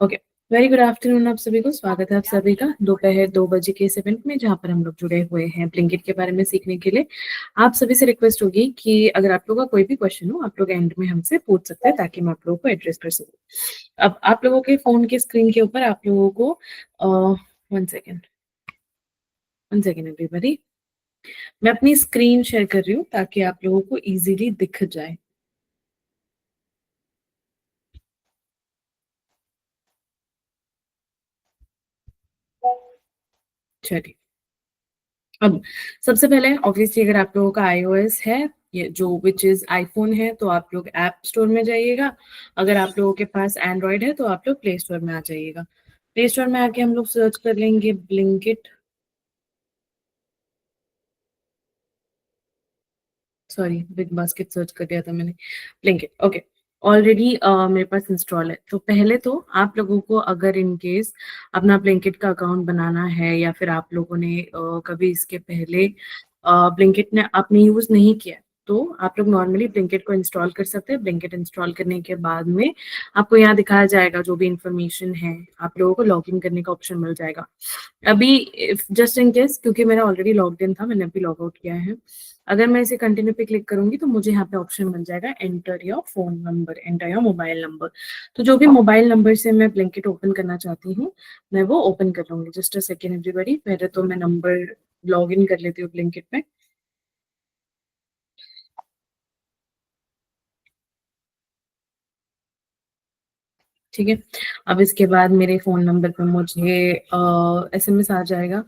Okay. Very good afternoon आप सभी को। स्वागत है आप सभी का दोपहर 2 बजे के इस इवेंट में, जहां पर हम लोग जुड़े हुए हैं ब्लिंकिट के बारे में सीखने के लिए। आप सभी से रिक्वेस्ट होगी कि अगर आप लोगों का कोई भी क्वेश्चन हो, आप लोग एंड में हमसे पूछ सकते हैं ताकि मैं आप लोगों को एड्रेस कर सकूं। अब आप लोगों के फोन के स्क्रीन के ऊपर आप लोगों को 1 सेकेंड, 1 सेकेंड एवरीबॉडी, मैं अपनी स्क्रीन शेयर कर रही हूँ ताकि आप लोगों को इजीली दिख जाए। चलिए, अब सबसे पहले ऑब्वियसली अगर आप लोगों का iOS है, ये जो विच इज आईफोन है, तो आप लोग ऐप स्टोर में जाइएगा। अगर आप लोगों के पास एंड्रॉयड है तो आप लोग प्ले स्टोर में आ जाइएगा। प्ले स्टोर में आके हम लोग सर्च कर लेंगे Blinkit. Sorry, big basket search कर दिया था मैंने। Blinkit, okay. ऑलरेडी मेरे पास इंस्टॉल है। तो पहले तो आप लोगों को अगर इन केस अपना ब्लिंकिट का अकाउंट बनाना है, या फिर आप लोगों ने कभी इसके पहले ब्लिंकिट ने आपने यूज नहीं किया है, तो आप लोग नॉर्मली ब्लिंकिट को इंस्टॉल कर सकते हैं। ब्लिंकिट इंस्टॉल करने के बाद में आपको यहाँ दिखाया जाएगा जो भी इंफॉर्मेशन है, आप लोगों को लॉग इन करने का ऑप्शन मिल जाएगा। अभी जस्ट इन केस, क्योंकि मेरा ऑलरेडी लॉग्ड इन था, मैंने अभी लॉग आउट किया है। अगर मैं इसे कंटिन्यू पे क्लिक करूंगी तो मुझे यहाँ पे ऑप्शन मिल जाएगा enter your phone number, enter your mobile number. तो जो भी मोबाइल नंबर से मैं ब्लिंकिट ओपन करना चाहती हूँ, मैं वो ओपन कर लूंगी। जस्ट अ सेकेंड एवरीबॉडी, पहले तो मैं नंबर लॉग इन कर लेती हूँ ब्लिंकिट में। ठीक है, अब इसके बाद मेरे फोन नंबर पे मुझे एसएमएस आ जाएगा।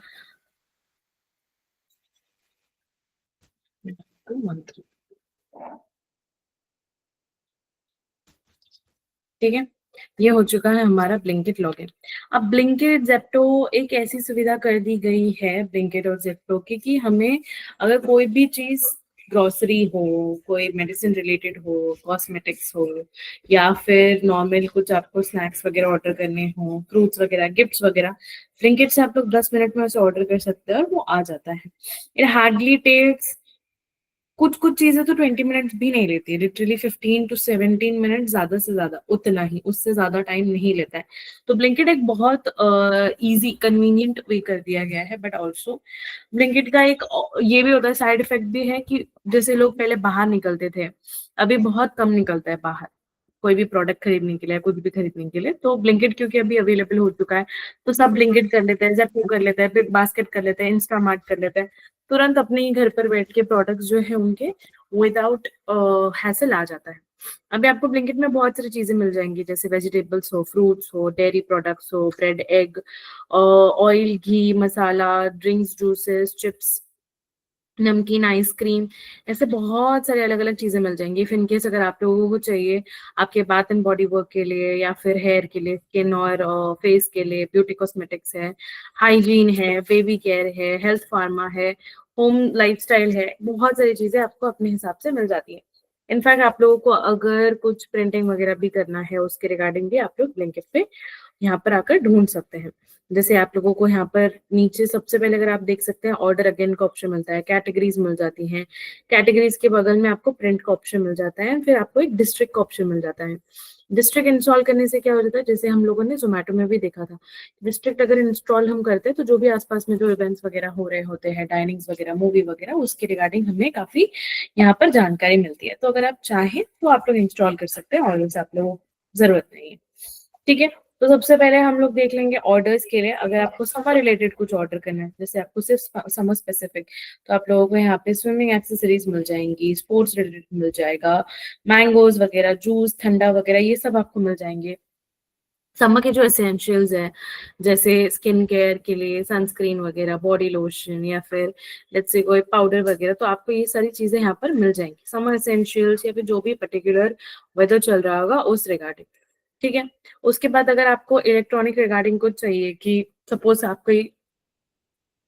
ठीक है, ये हो चुका है हमारा ब्लिंकिट लॉगिन। अब ब्लिंकिट जेप्टो एक ऐसी सुविधा कर दी गई है, ब्लिंकिट और जेप्टो की, कि हमें अगर कोई भी चीज, ग्रोसरी हो, कोई मेडिसिन रिलेटेड हो, कॉस्मेटिक्स हो, या फिर नॉर्मल कुछ आपको स्नैक्स वगैरह ऑर्डर करने हो, फ्रूट्स वगैरह, गिफ्ट्स वगैरह, ब्लिंकिट से आप लोग 10 मिनट में उसे ऑर्डर कर सकते हैं और वो आ जाता है। इट हार्डली टेक्स, कुछ कुछ चीजें तो 20 मिनट्स भी नहीं लेती है, लिटरली 15 to 17 मिनट, ज्यादा से ज्यादा उतना ही, उससे ज्यादा टाइम नहीं लेता है। तो ब्लिंकिट एक बहुत इजी कन्वीनियंट वे कर दिया गया है। बट ऑल्सो ब्लिंकिट का एक ये भी होता है, साइड इफेक्ट भी है, कि जैसे लोग पहले बाहर निकलते थे, अभी बहुत कम निकलता है बाहर कोई भी प्रोडक्ट खरीदने के लिए, कुछ भी खरीदने के लिए। तो ब्लिंकिट क्योंकि अभी अवेलेबल हो चुका है, तो सब ब्लिंकिट कर लेते हैं, जेप्टो कर लेते हैं, बिग बास्केट कर लेते हैं, इंस्टामार्ट कर लेते हैं। तुरंत अपने ही घर पर बैठ के प्रोडक्ट्स जो है उनके विदाउट हैसल आ जाता है। अभी आपको ब्लिंकिट में बहुत सारी चीजें मिल जाएंगी, जैसे वेजिटेबल्स हो, फ्रूट्स हो, डेयरी प्रोडक्ट्स हो, ब्रेड, एग, ऑयल, घी, मसाला, ड्रिंक्स, जूसेस, चिप्स, नमकीन, आइसक्रीम, ऐसे बहुत सारे अलग अलग चीजें मिल जाएंगी। इफ इनकेस अगर आप लोगों को चाहिए आपके बाथ एंड बॉडी वर्क के लिए, या फिर हेयर के लिए, स्किन और फेस के लिए, ब्यूटी कॉस्मेटिक्स है, हाइजीन है, बेबी केयर है, हेल्थ फार्मा है, होम लाइफस्टाइल है, बहुत सारी चीजें आपको अपने हिसाब से मिल जाती है। इनफैक्ट आप लोगों को अगर कुछ प्रिंटिंग वगैरह भी करना है, उसके रिगार्डिंग भी आप लोग ब्लिंकिट पे यहाँ पर आकर ढूंढ सकते हैं। जैसे आप लोगों को यहाँ पर नीचे सबसे पहले अगर आप देख सकते हैं, ऑर्डर अगेन का ऑप्शन मिलता है, कैटेगरीज मिल जाती हैं, कैटेगरीज के बगल में आपको प्रिंट का ऑप्शन मिल जाता है, फिर आपको एक डिस्ट्रिक्ट का ऑप्शन मिल जाता है। डिस्ट्रिक्ट इंस्टॉल करने से क्या हो जाता है, जैसे हम लोगों ने जोमेटो में भी देखा था, डिस्ट्रिक्ट अगर इंस्टॉल हम करते हैं तो जो भी आसपास में जो इवेंट्स वगैरह हो रहे होते हैं, डाइनिंग्स वगैरह, मूवी वगैरह, उसके रिगार्डिंग हमें काफी यहाँ पर जानकारी मिलती है। तो अगर आप चाहें तो आप लोग इंस्टॉल कर सकते हैं, ऑर्डर्स आप लोगों को जरूरत नहीं है। ठीक है, तो सबसे पहले हम लोग देख लेंगे ऑर्डर्स के लिए। अगर आपको समर रिलेटेड कुछ ऑर्डर करना है, जैसे आपको सिर्फ समर स्पेसिफिक, तो आप लोगों को यहाँ पे स्विमिंग एक्सेसरीज मिल जाएंगी, स्पोर्ट्स रिलेटेड मिल जाएगा, मैंगोज वगैरह, जूस, ठंडा वगैरह, ये सब आपको मिल जाएंगे। समर के जो एसेंशियल्स है, जैसे स्किन केयर के लिए सनस्क्रीन वगैरह, बॉडी लोशन, या फिर लेट्स से कोई पाउडर वगैरह, तो आपको ये सारी चीजें यहाँ पर मिल जाएंगी, समर एसेंशियल्स, या फिर जो भी पर्टिकुलर वेदर चल रहा होगा उस रिगार्डिंग। ठीक है, उसके बाद अगर आपको इलेक्ट्रॉनिक रिगार्डिंग कुछ चाहिए, कि सपोज आपको,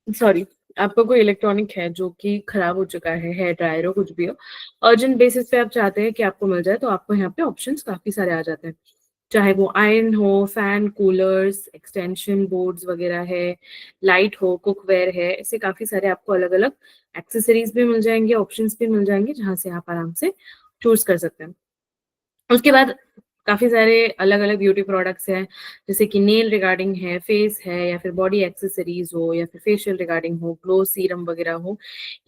सॉरी, आपका कोई इलेक्ट्रॉनिक है जो कि खराब हो चुका है, हेयर ड्रायर हो, कुछ भी हो, अर्जेंट बेसिस पे आप चाहते हैं कि आपको मिल जाए, तो आपको यहाँ पे ऑप्शंस काफी सारे आ जाते हैं। चाहे वो आयरन हो, फैन, कूलर्स, एक्सटेंशन बोर्ड्स वगैरह है, लाइट हो, कुकवेयर है, ऐसे काफी सारे आपको अलग अलग एक्सेसरीज भी मिल जाएंगे, ऑप्शंस भी मिल जाएंगे, जहां से आप आराम से चूज कर सकते हैं। उसके बाद काफ़ी सारे अलग-अलग ब्यूटी प्रोडक्ट्स हैं, जैसे कि नेल रिगार्डिंग है, फेस है या फिर बॉडी एक्सेसरीज़ हो या फिर फेशियल रिगार्डिंग हो, ग्लो सीरम वगैरह हो,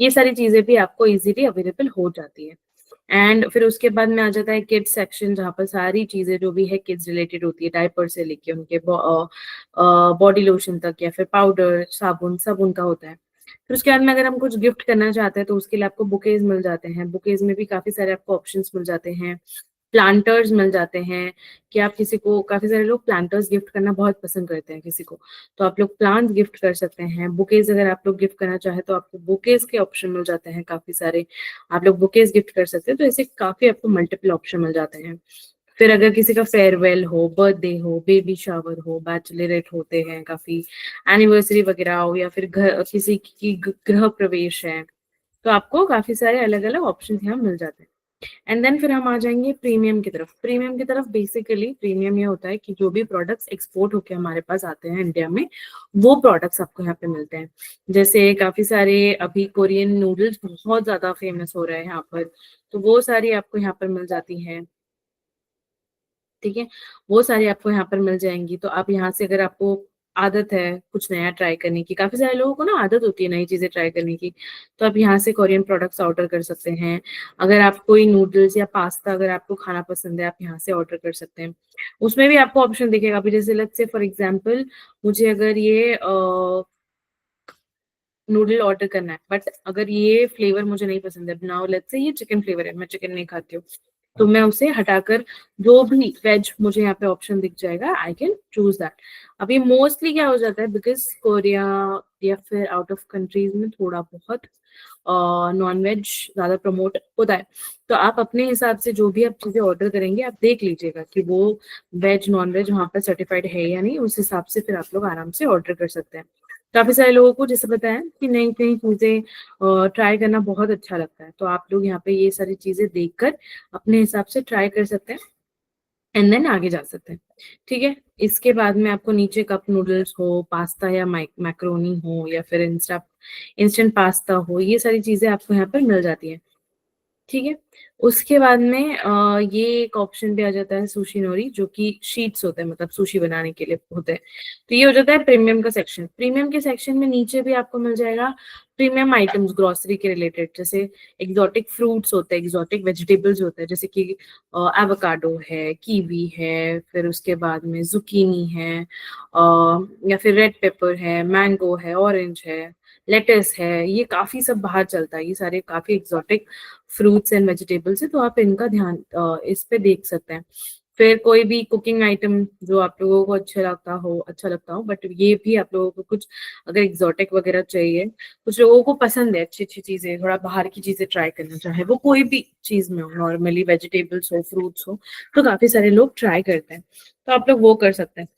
ये सारी चीज़ें भी आपको ईज़िली अवेलेबल हो जाती है। एंड फिर उसके बाद में आ जाता है किड्स सेक्शन जहाँ पर सारी चीज़ें जो भी है किड्स रिलेटेड होती है, डायपर से लेके उनके बॉडी लोशन तक या फिर पाउडर, साबुन सब उनका होता है। फिर उसके बाद में अगर हम कुछ गिफ्ट करना चाहते हैं तो उसके लिए आपको बुकेज़ मिल जाते हैं। बुकेज़ में भी काफ़ी सारे आपको ऑप्शंस मिल जाते हैं। प्लांटर्स मिल जाते हैं कि आप किसी को काफ़ी सारे लोग प्लांटर्स गिफ्ट करना बहुत पसंद करते हैं किसी को, तो आप लोग प्लांट्स गिफ्ट कर सकते हैं। बुकेज़ अगर आप लोग गिफ्ट करना चाहें तो आपको बुकेज़ के ऑप्शन मिल जाते हैं काफ़ी सारे, आप लोग बुकेज़ गिफ्ट कर सकते हैं, तो ऐसे काफ़ी आपको मल्टीपल ऑप्शन मिल जाते हैं। फिर अगर किसी का फेयरवेल हो, बर्थडे हो, बेबी शावर हो, बैचलरेट होते हैं काफ़ी, एनिवर्सरी वगैरह हो या फिर किसी की गृह प्रवेश है, तो आपको काफ़ी सारे अलग-अलग ऑप्शंस यहाँ मिल जाते हैं। एंड देन फिर हम आ जाएँगे प्रीमियम की तरफ। प्रीमियम की तरफ बेसिकली प्रीमियम ये होता है कि जो भी प्रोडक्ट्स एक्सपोर्ट होके हमारे पास आते हैं इंडिया में, वो प्रोडक्ट्स आपको यहाँ पे मिलते हैं। जैसे काफ़ी सारे अभी कोरियन नूडल्स बहुत ज़्यादा फेमस हो रहे हैं यहाँ पर, तो वो सारी आपको यहाँ पर मिल जाती हैं। ठीक है? वो सारी आपको यहाँ पर मिल जाएँगी, तो आप यहाँ से अगर आपको आदत है कुछ नया ट्राई करने की, काफ़ी सारे लोगों को ना आदत होती है नई चीज़ें ट्राई करने की, तो आप यहाँ से कोरियन प्रोडक्ट्स ऑर्डर कर सकते हैं। अगर आप कोई नूडल्स या पास्ता अगर आपको खाना पसंद है, आप यहाँ से ऑर्डर कर सकते हैं। उसमें भी आपको ऑप्शन दिखेगा, अभी जैसे लेट्स से फॉर एग्ज़ाम्पल मुझे अगर ये नूडल ऑर्डर करना है, बट अगर ये फ्लेवर मुझे नहीं पसंद है, नाउ लेट्स से ये चिकन फ्लेवर है, मैं चिकन नहीं खाती हूँ, तो मैं उसे हटाकर जो भी वेज मुझे यहाँ पे ऑप्शन दिख जाएगा, आई कैन चूज़ दैट। अभी मोस्टली क्या हो जाता है बिकॉज़ कोरिया या फिर आउट ऑफ कंट्रीज़ में थोड़ा बहुत नॉन-वेज ज़्यादा प्रमोट होता है, तो आप अपने हिसाब से जो भी आप चीज़ें ऑर्डर करेंगे, आप देख लीजिएगा कि वो वेज, नॉन-वेज वहाँ पर सर्टिफाइड है या नहीं, उस हिसाब से फिर आप लोग आराम से ऑर्डर कर सकते हैं। काफ़ी सारे लोगों को जैसे पता है कि नई-नई चीज़ें ट्राई करना बहुत अच्छा लगता है, तो आप लोग यहाँ पे ये सारी चीज़ें देखकर अपने हिसाब से ट्राई कर सकते हैं एंड देन आगे जा सकते हैं, ठीक है? इसके बाद में आपको नीचे कप नूडल्स हो, पास्ता या मैकरोनी हो या फिर इंस्टेंट पास्ता हो, ये सारी चीज़ें आपको यहाँ पर मिल जाती हैं। ठीक है? उसके बाद में ये एक ऑप्शन भी आ जाता है सुशी नोरी जो कि शीट्स होते हैं मतलब सुशी बनाने के लिए होते हैं। तो ये हो जाता है प्रीमियम का सेक्शन। प्रीमियम के सेक्शन में नीचे भी आपको मिल जाएगा प्रीमियम आइटम्स ग्रोसरी के रिलेटेड जैसे एक्सोटिक फ्रूट्स होते हैं, एक्सोटिक वेजिटेबल्स होते हैं जैसे कि एवोकाडो है, कीवी है, फिर उसके बाद में ज़ुकीनी है या फिर रेड पेपर है, मैंगो है, ऑरेंज है, लेट्स है, ये काफ़ी सब बाहर चलता है। ये सारे काफ़ी एक्सोटिक फ्रूट्स एंड वेजिटेबल्स है तो आप इनका ध्यान इस पे देख सकते हैं। फिर कोई भी कुकिंग आइटम जो आप लोगों को अच्छा लगता हो बट ये भी आप लोगों को कुछ अगर एक्सोटिक वगैरह चाहिए, कुछ लोगों को पसंद है अच्छी-अच्छी चीज़ें, थोड़ा बाहर की चीज़ें ट्राई करना चाहे, वो कोई भी चीज़ में हो, नॉर्मली वेजिटेबल्स हो, फ्रूट्स हो, तो काफ़ी सारे लोग ट्राई करते हैं। तो आप लोग वो कर सकते हैं।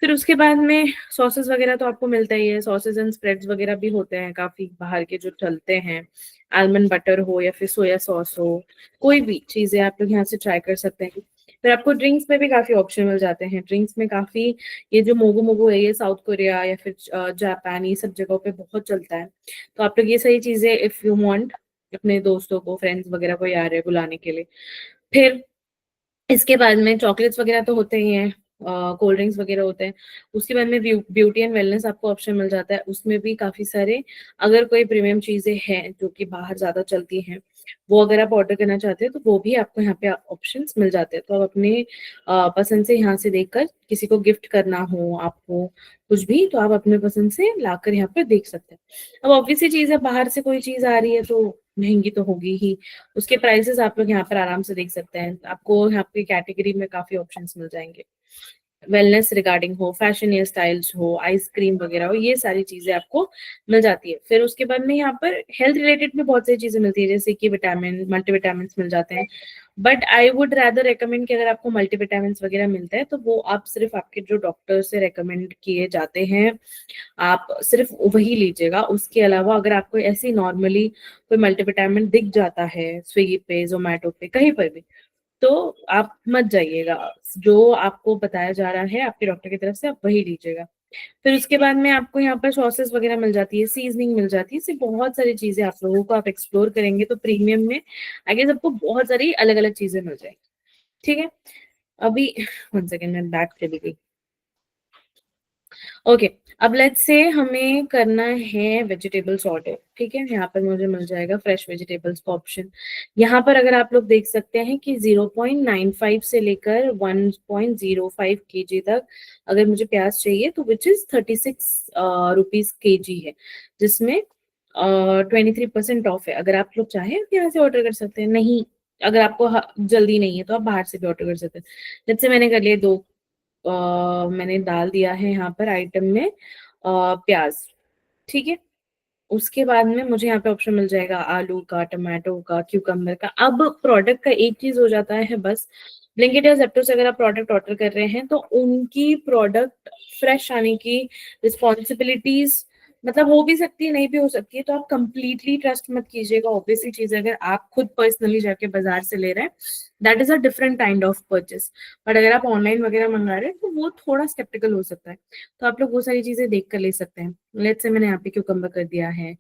फिर उसके बाद में सॉसेस वगैरह तो आपको मिलता ही है, सॉसेस एंड स्प्रेड्स वगैरह भी होते हैं काफ़ी बाहर के जो चलते हैं, आलमंड बटर हो या फिर सोया सॉस हो, कोई भी चीज़ें आप लोग यहाँ से ट्राई कर सकते हैं। फिर आपको ड्रिंक्स में भी काफ़ी ऑप्शन मिल जाते हैं, ड्रिंक्स में काफ़ी ये जो मोगो मोगो है ये साउथ कोरिया या फिर जापान ये सब जगहों पे बहुत चलता है। तो आप लोग ये सारी चीज़ें इफ यू वांट अपने दोस्तों को, फ्रेंड्स वगैरह कोई आ रहे हैं बुलाने के लिए। फिर इसके बाद में चॉकलेट्स वगैरह तो होते ही हैं, कोल्ड ड्रिंक्स वगैरह होते हैं। उसके बाद में ब्यूटी एंड वेलनेस आपको ऑप्शन मिल जाता है, उसमें भी काफ़ी सारे अगर कोई प्रीमियम चीज़ें हैं जो कि बाहर ज़्यादा चलती हैं, वो अगर आप ऑर्डर करना चाहते हैं तो वो भी आपको यहाँ पे ऑप्शंस मिल जाते हैं। तो आप अपने पसंद से यहाँ से देखकर किसी को गिफ्ट करना हो आपको कुछ भी तो आप अपने पसंद से लाकर यहाँ पे देख सकते हैं। अब ऑब्वियस सी चीज़ है बाहर से कोई चीज़ आ रही है तो महँगी तो होगी ही। उसके प्राइसेस आप लोग यहाँ पर आराम से देख सकते हैं। आपको यहाँ पे कैटेगरी में काफ़ी ऑप्शंस मिल जाएँगे। वेलनेस रिगार्डिंग हो, फैशन हेयर स्टाइल्स हो, आइसक्रीम वगैरह हो, ये सारी चीज़ें आपको मिल जाती है। फिर उसके बाद में यहाँ पर हेल्थ रिलेटेड भी बहुत सारी चीज़ें मिलती है, जैसे कि विटामिन, मल्टीविटामिन्स मिल जाते हैं। But I would rather recommend कि अगर आपको मल्टीविटामिन्स वगैरह मिलता है, तो वो आप सिर्फ़ आपके जो डॉक्टर से रिकमेंड किए जाते हैं, आप सिर्फ़ वही लीजिएगा। उसके अलावा अगर आपको ऐसे ही नॉर्मली कोई मल्टीविटामिन दिख जाता है, स्विगी पे, ज़ोमैटो पे, कहीं पर भी, तो आप मत जाइएगा। जो आपको बताया जा रहा है आपके डॉक्टर की तरफ से आप वही लीजिएगा। फिर उसके बाद में आपको यहाँ पर सॉसेस वगैरह मिल जाती है, सीज़निंग मिल जाती है, ऐसी बहुत सारी चीज़ें आप लोगों को आप एक्सप्लोर करेंगे तो प्रीमियम में आई गेस आपको बहुत सारी अलग-अलग चीज़ें मिल जाएँगी। ठीक है? अभी 1 सेकेंड, मैं बैक चली गई। ओके, अब लेट्स से हमें करना है वेजिटेबल्स ऑर्डर, ठीक है। यहाँ पर मुझे मिल जाएगा फ्रेश वेजिटेबल्स का ऑप्शन। यहाँ पर अगर आप लोग देख सकते हैं कि 0.95 से लेकर 1.05 केजी तक अगर मुझे प्याज चाहिए तो विच इज 36 रुपीज केजी है, जिसमें 23% ऑफ है। अगर आप लोग चाहें तो यहाँ से ऑर्डर कर सकते हैं, नहीं अगर आपको जल्दी नहीं है तो आप बाहर से भी ऑर्डर कर सकते हैं। जैसे मैंने कर लिए दो, मैंने डाल दिया है यहाँ पर आइटम में प्याज, ठीक है। उसके बाद में मुझे यहाँ पे ऑप्शन मिल जाएगा आलू का, टमाटो का, क्यूकम्बर का। अब प्रोडक्ट का एक चीज हो जाता है बस, ब्लिंकिट या ज़ेप्टो से अगर आप प्रोडक्ट ऑर्डर कर रहे हैं तो उनकी प्रोडक्ट फ्रेश आने की रिस्पॉन्सिबिलिटीज मतलब हो भी सकती है, नहीं भी हो सकती है, तो आप कंप्लीटली ट्रस्ट मत कीजिएगा। ऑब्वियसली चीज है, अगर आप खुद पर्सनली जाके बाजार से ले रहे हैं that is a different kind of purchase, but अगर आप ऑनलाइन वगैरह मंगा रहे हैं तो वो थोड़ा स्केप्टिकल हो सकता है। तो आप लोग वो सारी चीजें देख कर ले सकते हैं। लेट्स से मैंने यहाँ पे क्यूकम्बर कर दिया है।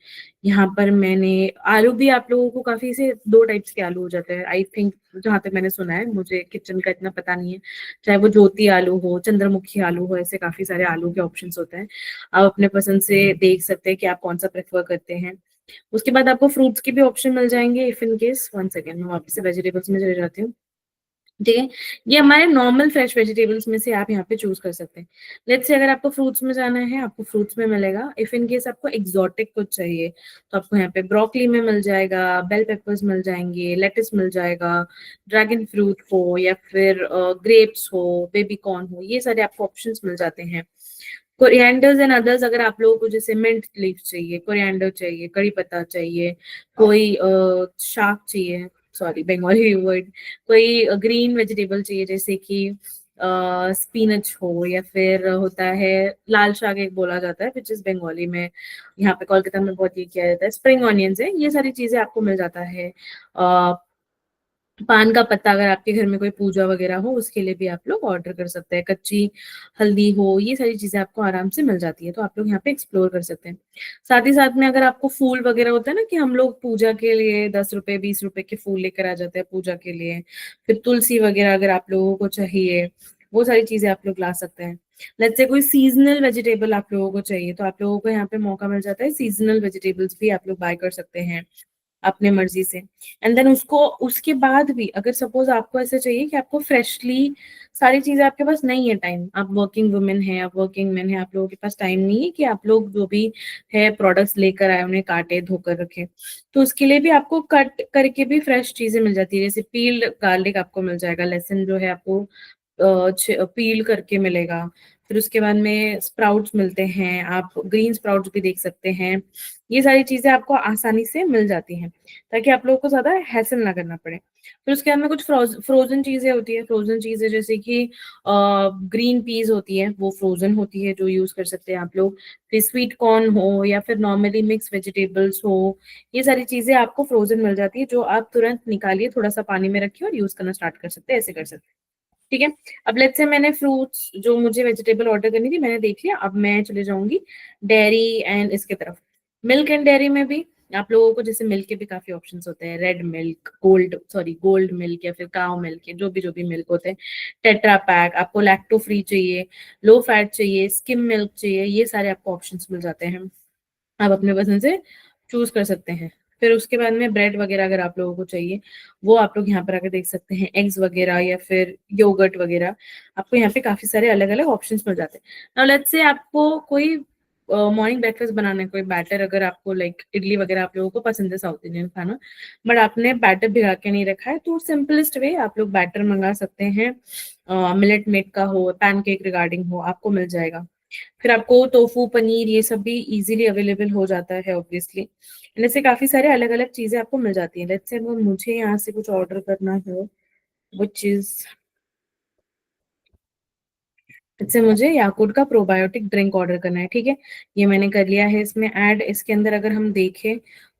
यहाँ पर मैंने आलू भी, आप लोगों को काफी से दो टाइप्स के आलू हो जाते हैं आई थिंक, जहां तक मैंने सुना है, मुझे किचन का इतना पता नहीं है। चाहे वो ज्योति आलू हो, चंद्रमुखी आलू हो, ऐसे काफी सारे आलू के ऑप्शंस होते हैं। आप अपने पसंद से देख सकते हैं कि आप कौन सा प्रेफर करते हैं। उसके बाद आपको फ्रूट्स के भी ऑप्शन मिल जाएंगे इफ इन केस। 1 सेकेंड, मैं वापस से वेजिटेबल्स में चले जाती हूँ, ठीक है। ये हमारे नॉर्मल फ्रेश वेजिटेबल्स में से आप यहाँ पे चूज कर सकते हैं। लेट्स से अगर आपको फ्रूट्स में जाना है, आपको फ्रूट्स में मिलेगा। इफ इन केस आपको एक्सोटिक कुछ चाहिए तो आपको यहाँ पे ब्रोकली में मिल जाएगा, बेल पेपर्स मिल जाएंगे, लेटिस मिल जाएगा, ड्रैगन फ्रूट हो या फिर ग्रेप्स हो, बेबी कॉर्न हो, ये सारे आपको ऑप्शंस मिल जाते हैं। कोरिएंडर्स एंड अदर्स, अगर आप लोगों को जैसे मिंट लीफ चाहिए, कोरिएंडर चाहिए, कड़ी पत्ता चाहिए, कोई शाक चाहिए, सॉरी बंगाली वर्ड, कोई ग्रीन वेजिटेबल चाहिए जैसे कि स्पिनच हो, या फिर होता है लाल शाक एक बोला जाता है विच इज बंगाली में, यहाँ पे कोलकाता में बहुत ये किया जाता है। स्प्रिंग ऑनियंस है, ये सारी चीजें आपको मिल जाता है। पान का पत्ता, अगर आपके घर में कोई पूजा वगैरह हो उसके लिए भी आप लोग ऑर्डर कर सकते हैं। कच्ची हल्दी हो, ये सारी चीजें आपको आराम से मिल जाती है, तो आप लोग यहाँ पे एक्सप्लोर कर सकते हैं। साथ ही साथ में अगर आपको फूल वगैरह होता है ना, कि हम लोग पूजा के लिए 10 रुपए 20 रुपए के फूल लेकर आ जाते हैं पूजा के लिए, फिर तुलसी वगैरह अगर आप लोगों को चाहिए, वो सारी चीजें आप लोग ला सकते हैं। लेट्स से कोई सीजनल वेजिटेबल आप लोगों को चाहिए तो आप लोगों को यहाँ पे मौका मिल जाता है, सीजनल वेजिटेबल्स भी आप लोग बाय कर सकते हैं अपने मर्जी से। एंड देन उसको उसके बाद भी अगर सपोज आपको ऐसा चाहिए कि आपको फ्रेशली सारी चीजें आपके पास नहीं है, टाइम, आप वर्किंग वुमेन है, आप वर्किंग मैन है, आप लोगों के पास टाइम नहीं है कि आप लोग जो भी है प्रोडक्ट्स लेकर आए उन्हें काटे धोकर रखे, तो उसके लिए भी आपको कट करके भी फ्रेश चीजें मिल जाती है। जैसे पील्ड गार्लिक आपको मिल जाएगा, लहसुन जो है आपको पील करके मिलेगा। फिर उसके बाद में स्प्राउट्स मिलते हैं, आप ग्रीन स्प्राउट्स भी देख सकते हैं। ये सारी चीजें आपको आसानी से मिल जाती हैं ताकि आप लोगों को ज्यादा हैसल ना करना पड़े। फिर उसके बाद में कुछ फ्रोजन चीजें होती है, फ्रोजन चीजें जैसे कि ग्रीन पीस होती है, वो फ्रोजन होती है जो यूज कर सकते हैं आप लोग। फिर स्वीट कॉर्न हो या फिर नॉर्मली मिक्स वेजिटेबल्स हो, ये सारी चीजें आपको फ्रोजन मिल जाती है जो आप तुरंत निकालिए, थोड़ा सा पानी में रखिए और यूज करना स्टार्ट कर सकते हैं, ऐसे कर सकते हैं, ठीक है। अब लेट्स से मैंने फ्रूट्स जो मुझे वेजिटेबल ऑर्डर करनी थी मैंने देख लिया, अब मैं चले जाऊंगी डेयरी एंड इसके तरफ। मिल्क एंड डेयरी में भी आप लोगों को जैसे मिल्क के भी काफी ऑप्शंस होते हैं, रेड मिल्क, गोल्ड मिल्क या फिर काउ मिल्क, जो भी मिल्क होते हैं, टेट्रा पैक, आपको लैक्टो फ्री चाहिए, लो फैट चाहिए, स्किम मिल्क चाहिए, ये सारे आपको ऑप्शंस मिल जाते हैं, आप अपने पसंद से चूज कर सकते हैं। फिर उसके बाद में ब्रेड वगैरह अगर आप लोगों को चाहिए वो आप लोग यहाँ पर आकर देख सकते हैं, एग्स वगैरह या फिर योगर्ट वगैरह, आपको यहाँ पे काफी सारे अलग अलग ऑप्शंस मिल जाते हैं। नाउ लेट्स से आपको कोई मॉर्निंग ब्रेकफास्ट बनाना है, कोई बैटर, अगर आपको लाइक इडली वगैरह आप लोगों को पसंद है साउथ इंडियन खाना, बट आपने बैटर भिगा के नहीं रखा है, तो सिंपलेस्ट वे आप लोग बैटर मंगा सकते हैं। मिलेट मेड का हो, पैनकेक रिगार्डिंग हो, आपको मिल जाएगा। फिर आपको टोफू पनीर ये सब भी इजीली अवेलेबल हो जाता है ऑब्वियसली, ऐसे काफी सारे अलग अलग चीजें आपको मिल जाती हैं। लेट्स से अगर मुझे यहाँ से कुछ ऑर्डर करना हो, विच इज, इससे मुझे याकूट का प्रोबायोटिक ड्रिंक ऑर्डर करना है, ठीक है। ये मैंने कर लिया है इसमें ऐड। इसके अंदर अगर हम देखें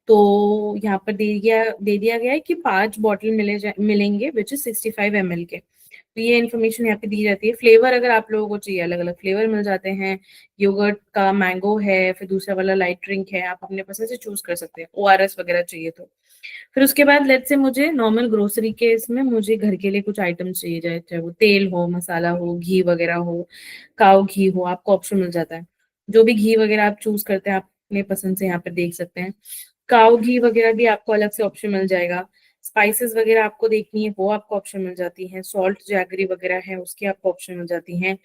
तो यहाँ पर दे दिया गया है कि 5 बॉटल मिलेंगे विच इज 65 ml के। तो ये इन्फॉर्मेशन यहाँ पे दी जाती है। फ्लेवर अगर आप लोगों को चाहिए, अलग अलग फ्लेवर मिल जाते हैं। योगर्ट का मैंगो है, फिर दूसरा वाला लाइट ड्रिंक है, आप अपने पसंद से चूज कर सकते हैं। ओआरएस वगैरह चाहिए तो। फिर उसके बाद लेट्स से मुझे नॉर्मल ग्रोसरी के इसमें मुझे घर के लिए कुछ आइटम्स चाहिए, जाए चाहे वो तेल हो, मसाला हो, घी वगैरह हो, काऊ घी हो, आपको ऑप्शन मिल जाता है। जो भी घी वगैरह आप चूज करते हैं, आप अपने पसंद से यहाँ पे देख सकते हैं। काऊ घी वगैरह भी आपको अलग से ऑप्शन मिल जाएगा। स्पाइसेस वगैरह आपको देखनी है, वो आपको ऑप्शन मिल जाती है। सॉल्ट जैगरी वगैरह है, उसकी आपको ऑप्शन मिल जाती हैं।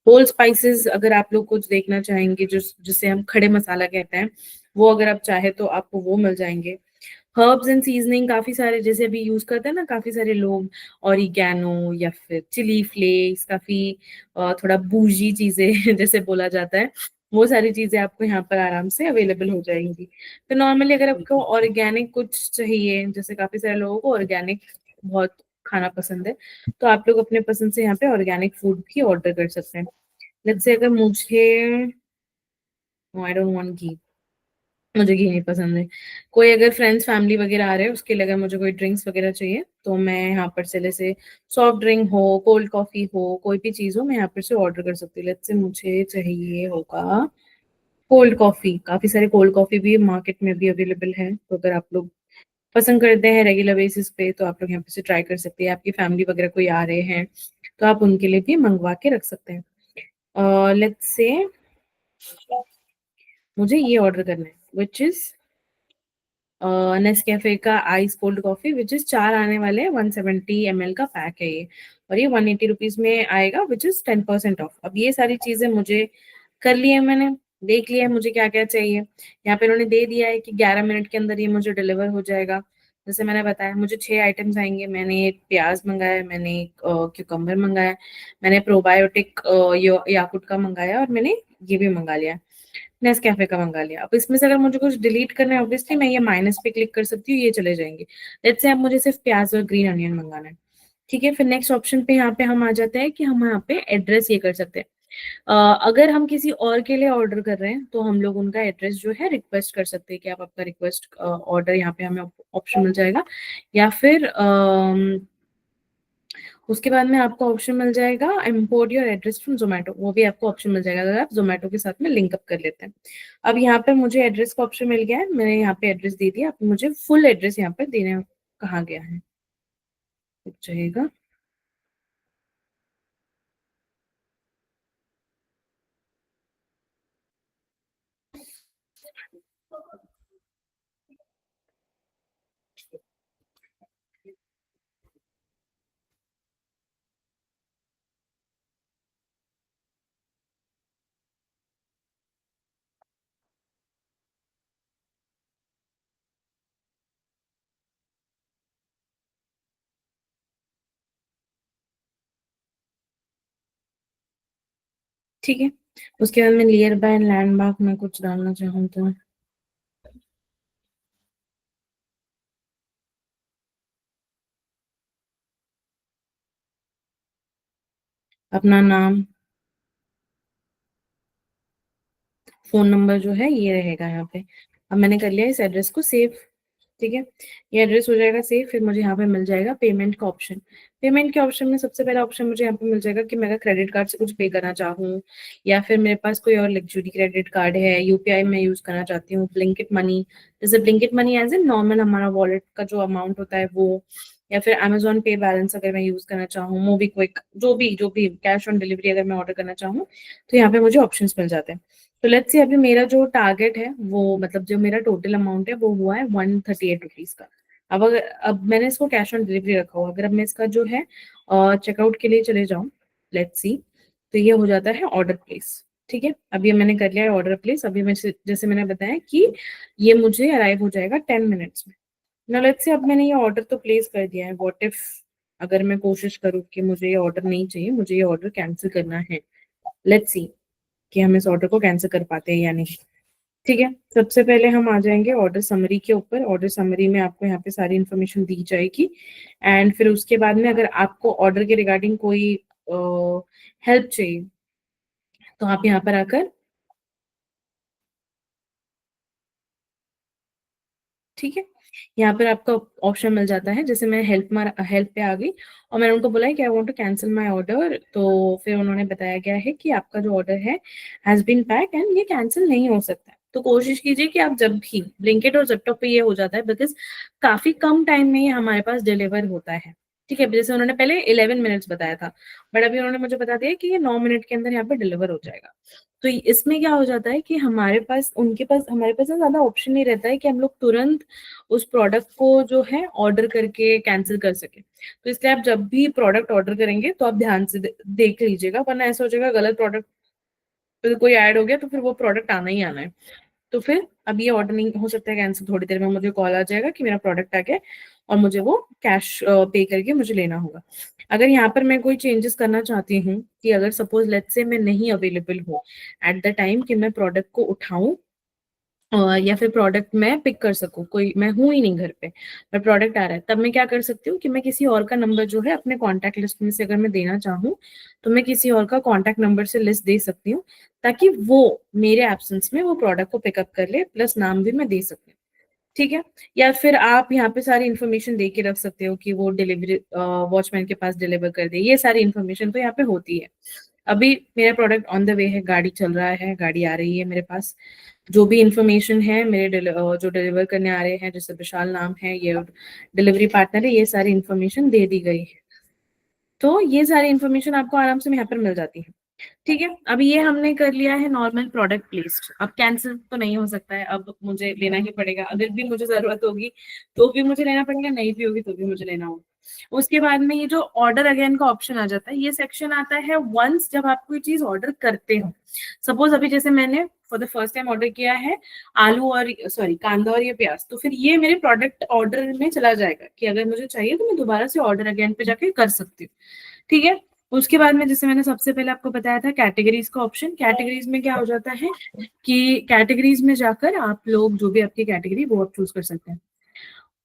होल स्पाइसेस अगर आप लोग कुछ देखना चाहेंगे, जिसे हम खड़े मसाला कहते हैं, वो अगर आप चाहे तो आपको वो मिल जाएंगे। हर्ब्स एंड सीजनिंग काफी सारे जैसे अभी यूज करते हैं ना काफी सारे लोग, ऑरिगेनो या फिर चिली फ्लेक्स, काफी थोड़ा बूजी चीजें जैसे बोला जाता है, वो सारी चीजें आपको यहाँ पर आराम से अवेलेबल हो जाएंगी। तो नॉर्मली अगर आपको ऑर्गेनिक कुछ चाहिए, जैसे काफी सारे लोगों को ऑर्गेनिक बहुत खाना पसंद है, तो आप लोग अपने पसंद से यहाँ पे ऑर्गेनिक फूड भी ऑर्डर कर सकते हैं। लेट्स से अगर मुझे, आई डोंट वांट घी, मुझे घी नहीं पसंद है। कोई अगर फ्रेंड्स फैमिली वगैरह आ रहे हैं, उसके लिए अगर मुझे कोई ड्रिंक्स वगैरह चाहिए, तो मैं यहाँ पर से जैसे सॉफ्ट ड्रिंक हो, कोल्ड कॉफी हो, कोई भी चीज़ हो, मैं यहाँ पर से ऑर्डर कर सकती हूँ। लेट्स से मुझे चाहिए होगा कोल्ड कॉफी। काफी सारे कोल्ड कॉफी भी मार्केट में भी अवेलेबल है, तो अगर आप लोग पसंद करते हैं रेगुलर बेसिस पे, तो आप लोग यहाँ पे से ट्राई कर सकते हैं। आपकी फैमिली वगैरह कोई आ रहे हैं, तो आप उनके लिए भी मंगवा के रख सकते हैं। लेट्स से मुझे ये ऑर्डर करना है, विच इज नेस्कैफे का ice cold coffee, which is 4 आने वाले हैं, 170 ml का पैक है ये, और ये 180 रुपीज में आएगा, विच इज 10% ऑफ। अब ये सारी चीजें मुझे कर ली है मैंने, देख लिया है मुझे क्या क्या चाहिए। यहाँ पे उन्होंने दे दिया है कि 11 मिनट के अंदर ये मुझे डिलीवर हो जाएगा। जैसे मैंने बताया, मुझे 6 आइटम्स आएंगे। मैंने एक प्याज मंगाया है, मैंने एक क्यूकम्बर मंगाया है, मैंने प्रोबायोटिक याकुट का मंगाया, और मैंने ये भी मंगा लिया, नेस्कैफे का मंगा लिया। अब इसमें से अगर मुझे कुछ डिलीट करना है, ऑब्वियसली मैं ये माइनस पे क्लिक कर सकती हूँ, ये चले जाएंगे। लेट्स से अब मुझे सिर्फ प्याज और ग्रीन अनियन मंगाना है, ठीक है। फिर नेक्स्ट ऑप्शन पे यहाँ पे हम आ जाते हैं कि हम यहाँ पे एड्रेस ये कर सकते हैं। अगर हम किसी और के लिए ऑर्डर कर रहे हैं, तो हम लोग उनका एड्रेस जो है रिक्वेस्ट कर सकते हैं कि आप आपका रिक्वेस्ट ऑर्डर, यहाँ पे हमें ऑप्शन मिल जाएगा। या फिर उसके बाद में आपको ऑप्शन मिल जाएगा import your address from Zomato, वो भी आपको ऑप्शन मिल जाएगा अगर आप जोमेटो के साथ में लिंक अप कर लेते हैं। अब यहाँ पे मुझे एड्रेस का ऑप्शन मिल गया है, मैंने यहाँ पे एड्रेस दे दिया। अब मुझे फुल एड्रेस यहाँ पे देने कहा गया है, रुक जाइएगा। ठीक है, उसके बाद में नियर बाय लैंडमार्क में कुछ डालना चाहूँ तो अपना नाम, फोन नंबर जो है ये रहेगा यहाँ पे। अब मैंने कर लिया इस एड्रेस को सेव, ठीक है। ये एड्रेस हो जाएगा सेव। फिर मुझे यहाँ पे मिल जाएगा पेमेंट का ऑप्शन। पेमेंट के ऑप्शन में सबसे पहला ऑप्शन मुझे यहाँ पे मिल जाएगा कि मैं अगर क्रेडिट कार्ड से कुछ पे करना चाहूँ, या फिर मेरे पास कोई और लग्जरी क्रेडिट कार्ड है, यूपीआई में यूज करना चाहती हूँ, ब्लिंकिट मनी, जैसे Blinkit money as a normal हमारा वॉलेट का जो अमाउंट होता है वो, या फिर अमेजोन पे बैलेंस अगर मैं यूज करना चाहूँ, मोबी क्विक, जो भी कैश ऑन डिलीवरी अगर मैं ऑर्डर करना चाहूँ, तो यहाँ पे मुझे ऑप्शंस मिल जाते हैं। तो लेट्स से अभी मेरा जो टारगेट है, वो मतलब जो मेरा टोटल अमाउंट है वो हुआ है 138 रुपीज का। अब मैंने इसको कैश ऑन डिलीवरी रखा हुआ, अगर अब मैं इसका जो है चेकआउट के लिए चले जाऊँ, लेट्स सी, तो ये हो जाता है ऑर्डर प्लेस, ठीक है। अब ये मैंने कर लिया है ऑर्डर प्लेस। अभी मैं जैसे मैंने बताया कि ये मुझे अराइव हो जाएगा 10 मिनट्स में। ना लेट्स से अब मैंने ये ऑर्डर तो प्लेस कर दिया है, व्हाट इफ अगर मैं कोशिश करूँ कि मुझे ये ऑर्डर नहीं चाहिए, मुझे ये ऑर्डर कैंसिल करना है, लेट्स सी कि हम इस ऑर्डर को कैंसिल कर पाते हैं या नहीं। ठीक है, सबसे पहले हम आ जाएंगे ऑर्डर समरी के ऊपर। ऑर्डर समरी में आपको यहाँ पे सारी इन्फॉर्मेशन दी जाएगी, एंड फिर उसके बाद में अगर आपको ऑर्डर के रिगार्डिंग कोई हेल्प चाहिए, तो आप यहाँ पर आकर, ठीक है, यहाँ पर आपका ऑप्शन मिल जाता है, जैसे मैं हेल्प पे आ गई और मैंने उनको बोला है कि I want to cancel my order, तो फिर उन्होंने बताया गया है कि आपका जो ऑर्डर है हैज बीन पैक एंड ये कैंसिल नहीं हो सकता है। तो कोशिश कीजिए कि आप जब भी ब्लिंकिट और ज़ेप्टो पे ये हो जाता है, बिकॉज़ काफ़ी कम टाइम में ये हमारे पास डिलीवर होता है। ठीक है? जैसे उन्होंने पहले 11 मिनट्स बताया था, बट अभी उन्होंने मुझे बता दिया कि ये 9 मिनट के अंदर यहाँ पे डिलीवर हो जाएगा। तो इसमें क्या हो जाता है कि हमारे पास ना ज़्यादा ऑप्शन नहीं रहता है कि हम लोग तुरंत उस प्रोडक्ट को जो है ऑर्डर करके कैंसिल कर सकें। तो इसलिए आप जब भी प्रोडक्ट ऑर्डर करेंगे तो आप ध्यान से देख लीजिएगा, वरना ऐसा हो जाएगा गलत प्रोडक्ट फिर कोई ऐड हो गया तो फिर वो प्रोडक्ट आना ही आना है। तो फिर अब ये ऑर्डर नहीं हो सकता है कैंसिल, थोड़ी देर में मुझे कॉल आ जाएगा कि मेरा प्रोडक्ट आ गया है और मुझे वो कैश पे करके मुझे लेना होगा। अगर यहाँ पर मैं कोई चेंजेस करना चाहती हूँ कि अगर सपोज लेट्स से मैं नहीं अवेलेबल हूँ एट द टाइम कि मैं प्रोडक्ट को उठाऊँ या फिर प्रोडक्ट मैं पिक कर सकूँ, कोई मैं हूँ ही नहीं घर पे, पर प्रोडक्ट आ रहा है, तब मैं क्या कर सकती हूँ कि मैं किसी और का नंबर जो है अपने कॉन्टैक्ट लिस्ट में से अगर मैं देना चाहूँ, तो मैं किसी और का कॉन्टैक्ट नंबर से लिस्ट दे सकती हूँ, ताकि वो मेरे एब्सेंस में वो प्रोडक्ट को पिकअप कर ले, प्लस नाम भी मैं दे सकती हूँ। ठीक है? या फिर आप यहाँ पे सारी इन्फॉर्मेशन दे के रख सकते हो कि वो डिलीवरी वॉचमैन के पास डिलीवर कर दे, ये सारी इन्फॉर्मेशन तो यहाँ पे होती है। अभी मेरा प्रोडक्ट ऑन द वे है, गाड़ी चल रहा है, गाड़ी आ रही है मेरे पास। जो भी इन्फॉर्मेशन है मेरे जो डिलीवर करने आ रहे हैं, जैसे विशाल नाम है, ये डिलीवरी पार्टनर है, ये सारी इन्फॉर्मेशन दे दी गई है। तो ये सारी इन्फॉर्मेशन आपको आराम से यहाँ पर मिल जाती है। ठीक है, अभी ये हमने कर लिया है नॉर्मल प्रोडक्ट प्लेस्ड। अब कैंसिल तो नहीं हो सकता है, अब मुझे लेना ही पड़ेगा, अगर भी मुझे जरूरत होगी तो भी मुझे लेना पड़ेगा, नहीं भी होगी तो भी मुझे लेना होगा। उसके बाद में ये जो ऑर्डर अगेन का ऑप्शन आ जाता है, ये सेक्शन आता है वंस जब आप कोई चीज ऑर्डर करते हो। सपोज अभी जैसे मैंने for the first time order किया है आलू और सॉरी कांदा और ये प्याज, तो फिर ये मेरे प्रोडक्ट ऑर्डर में चला जाएगा कि अगर मुझे चाहिए तो मैं दोबारा से ऑर्डर अगेन पे जाके कर सकती हूँ। ठीक है, उसके बाद में जैसे मैंने सबसे पहले आपको बताया था कैटेगरीज का ऑप्शन, कैटेगरीज में क्या हो जाता है कि कैटेगरीज में जाकर आप लोग जो भी आपकी कैटेगरी वो आप चूज कर सकते हैं।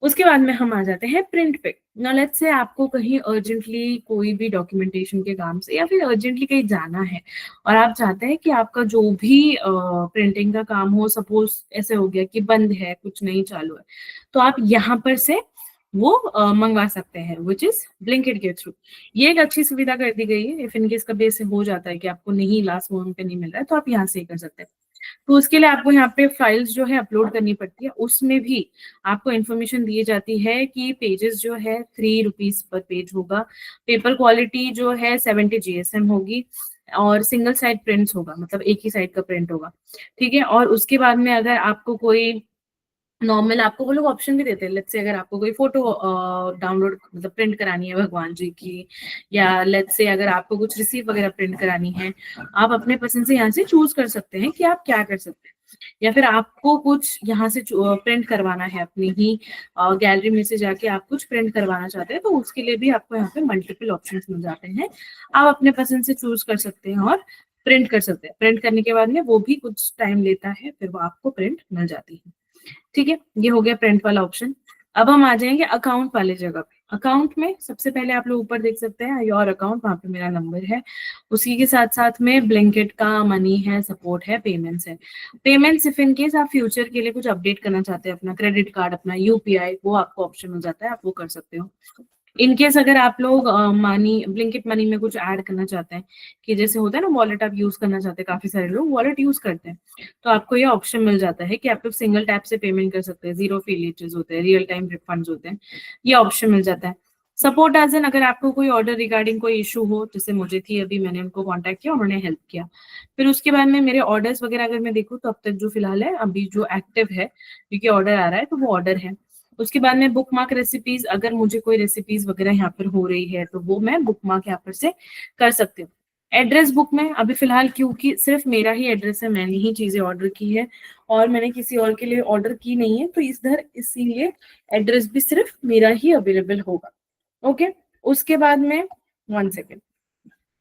उसके बाद में हम आ जाते हैं प्रिंट पे। नाउ लेट्स से आपको कहीं अर्जेंटली कोई भी डॉक्यूमेंटेशन के काम से या फिर अर्जेंटली कहीं जाना है और आप चाहते हैं कि आपका जो भी प्रिंटिंग का काम हो, सपोज ऐसे हो गया कि बंद है, कुछ नहीं चालू है, तो आप यहाँ पर से वो मंगवा सकते हैं, विच इज ब्लिंकिट के थ्रू। ये एक अच्छी सुविधा कर दी गई है, इफ इन केस कभी ऐसे हो जाता है कि आपको नहीं लास्ट मोमेंट पे नहीं मिल रहा है तो आप यहाँ से ही कर सकते हैं। तो उसके लिए आपको यहाँ पे फाइल्स जो है अपलोड करनी पड़ती है, उसमें भी आपको इन्फॉर्मेशन दी जाती है कि पेजेस जो है 3 रुपीज पर पेज होगा, पेपर क्वालिटी जो है 70 GSM होगी और सिंगल साइड प्रिंट्स होगा, मतलब एक ही साइड का प्रिंट होगा। ठीक है, और उसके बाद में अगर आपको कोई नॉर्मल, आपको वो लोग ऑप्शन भी देते हैं, लेट्स से अगर आपको कोई फोटो डाउनलोड मतलब प्रिंट करानी है भगवान जी की, या लेट्स से अगर आपको कुछ रिसीव वगैरह प्रिंट करानी है, आप अपने पसंद से यहाँ से चूज कर सकते हैं कि आप क्या कर सकते हैं। या फिर आपको कुछ यहाँ से प्रिंट करवाना है अपनी ही गैलरी में से जाके आप कुछ प्रिंट करवाना चाहते हैं, तो उसके लिए भी आपको यहाँ पे मल्टीपल ऑप्शन मिल जाते हैं, आप अपने पसंद से चूज कर सकते हैं और प्रिंट कर सकते हैं। प्रिंट करने के बाद में वो भी कुछ टाइम लेता है, फिर वो आपको प्रिंट मिल जाती है। ठीक है, ये हो गया प्रिंट वाला ऑप्शन। अब हम आ जाएंगे अकाउंट वाले जगह पे। अकाउंट में सबसे पहले आप लोग ऊपर देख सकते हैं योर अकाउंट, वहां पे मेरा नंबर है, उसी के साथ साथ में ब्लिंकिट का मनी है, सपोर्ट है, पेमेंट्स है। पेमेंट्स इफ इन केस आप फ्यूचर के लिए कुछ अपडेट करना चाहते हैं, अपना क्रेडिट कार्ड, अपना यूपीआई, वो आपको ऑप्शन मिल जाता है, आप वो कर सकते हो। इन केस अगर आप लोग मनी ब्लिंकिट मनी में कुछ ऐड करना चाहते हैं, कि जैसे होता है ना वॉलेट आप यूज करना चाहते हैं, काफी सारे लोग वॉलेट यूज करते हैं, तो आपको ये ऑप्शन मिल जाता है कि आप लोग सिंगल टैप से पेमेंट कर सकते हैं, जीरो फी लीचेज होते हैं, रियल टाइम रिफंड्स होते हैं, ये ऑप्शन मिल जाता है। सपोर्ट एज एन, अगर आपको कोई ऑर्डर रिगार्डिंग कोई इशू हो, जैसे मुझे थी, अभी मैंने उनको कांटेक्ट किया, उन्होंने हेल्प किया। फिर उसके बाद में मेरे ऑर्डर्स वगैरह अगर मैं देखूँ तो अब तक जो फिलहाल है, अभी जो एक्टिव है, क्योंकि ऑर्डर आ रहा है तो वो ऑर्डर है। उसके बाद में बुक मार्क रेसिपीज, अगर मुझे कोई रेसिपीज वगैरह यहाँ पर हो रही है तो वो मैं बुक मार्क यहाँ पर से कर सकती हूँ। एड्रेस बुक में अभी फिलहाल, क्योंकि सिर्फ मेरा ही एड्रेस है, मैंने ही चीजें ऑर्डर की है और मैंने किसी और के लिए ऑर्डर की नहीं है, तो इधर इसीलिए एड्रेस भी सिर्फ मेरा ही अवेलेबल होगा। ओके, उसके बाद में 1 सेकेंड,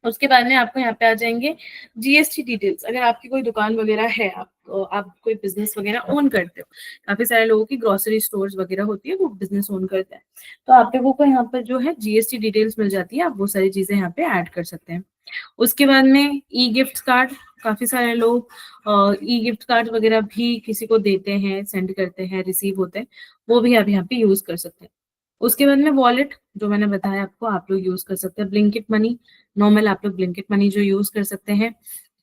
उसके बाद में आपको यहाँ पे आ जाएंगे जीएसटी डिटेल्स। अगर आपकी कोई दुकान वगैरह है, आप कोई बिजनेस वगैरह ओन करते हो, काफी सारे लोगों की ग्रोसरी स्टोर्स वगैरह होती है, वो बिजनेस ओन करते हैं, तो आप लोगों को यहाँ पर जो है जीएसटी डिटेल्स मिल जाती है, आप वो सारी चीजें यहाँ पे ऐड कर सकते हैं। उसके बाद में ई गिफ्ट कार्ड, काफी सारे लोग ई गिफ्ट कार्ड वगैरह भी किसी को देते हैं, सेंड करते हैं, रिसीव होते हैं, वो भी आप यहाँ पे यूज कर सकते हैं। उसके बाद में वॉलेट जो मैंने बताया आपको, आप लोग यूज कर सकते हैं। ब्लिंकिट मनी, नॉर्मल आप लोग ब्लिंकिट मनी जो यूज कर सकते हैं।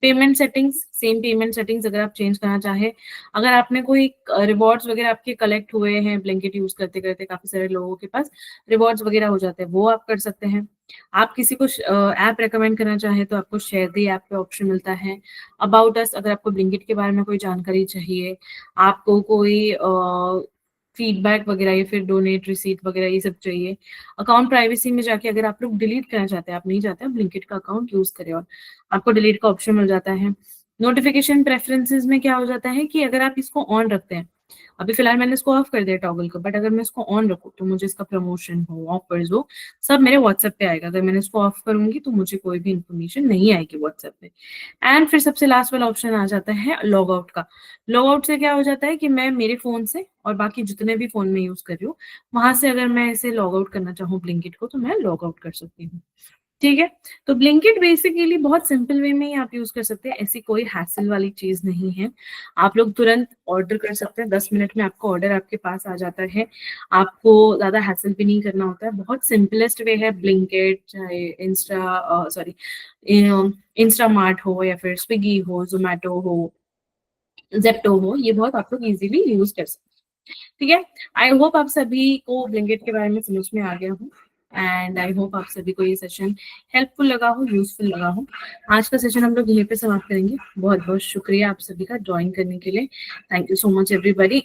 Payment settings, same payment settings अगर आप चेंज करना चाहे, अगर आपने कोई रिवॉर्ड्स वगैरह आपके कलेक्ट हुए हैं ब्लिंकिट यूज करते करते, काफी सारे लोगों के पास रिवॉर्ड्स वगैरह हो जाते हैं, वो आप कर सकते हैं। आप किसी को ऐप रेकमेंड करना चाहे तो आपको शेयर दी ऐप पे ऑप्शन मिलता है। अबाउट अस, अगर आपको ब्लिंकिट के बारे में कोई जानकारी चाहिए, आपको कोई फीडबैक वगैरह या फिर डोनेट रिसीट वगैरह ये सब चाहिए। अकाउंट प्राइवेसी में जाके अगर आप लोग डिलीट करना चाहते हैं, आप नहीं चाहते हैं ब्लिंकिट का अकाउंट यूज करें, और आपको डिलीट का ऑप्शन मिल जाता है। नोटिफिकेशन प्रेफरेंसेस में क्या हो जाता है कि अगर आप इसको ऑन रखते हैं, अभी फिलहाल मैंने इसको ऑफ कर दिया टॉगल को, बट अगर मैं इसको ऑन रखूँ तो मुझे इसका प्रमोशन हो, ऑफर्स हो, सब मेरे व्हाट्सएप पे आएगा। अगर मैंने इसको ऑफ करूंगी तो मुझे कोई भी इन्फॉर्मेशन नहीं आएगी व्हाट्सएप पे। एंड फिर सबसे लास्ट वाला ऑप्शन आ जाता है लॉग आउट का। लॉग आउट से क्या हो जाता है कि मैं मेरे फोन से और बाकी जितने भी फोन में यूज कर रही हूँ, वहां से अगर मैं इसे लॉग आउट करना चाहूँ ब्लिंकिट को, तो मैं लॉग आउट कर सकती हूँ। ठीक है। तो ब्लिंकिट बेसिकली बहुत सिंपल वे में ही आप यूज कर सकते हैं, ऐसी कोई हैसल वाली चीज नहीं है। आप लोग तुरंत ऑर्डर कर सकते हैं, 10 मिनट में आपको ऑर्डर आपके पास आ जाता है। आपको ज्यादा हैसल भी नहीं करना होता है, बहुत सिंपलेस्ट वे है ब्लिंकिट। चाहे इंस्टा मार्ट हो या फिर स्विगी हो, जोमेटो हो, जेप्टो हो, ये बहुत आप लोग इजीली यूज कर सकते हैं। ठीक है। आई होप आप सभी को ब्लिंकिट के बारे में समझ में आ गया हो, एंड आई होप आप सभी को ये सेशन हेल्पफुल लगा हो, यूजफुल लगा हो। आज का सेशन हम लोग यहीं पे समाप्त करेंगे। बहुत बहुत शुक्रिया आप सभी का ज्वाइन करने के लिए। Thank you so much everybody.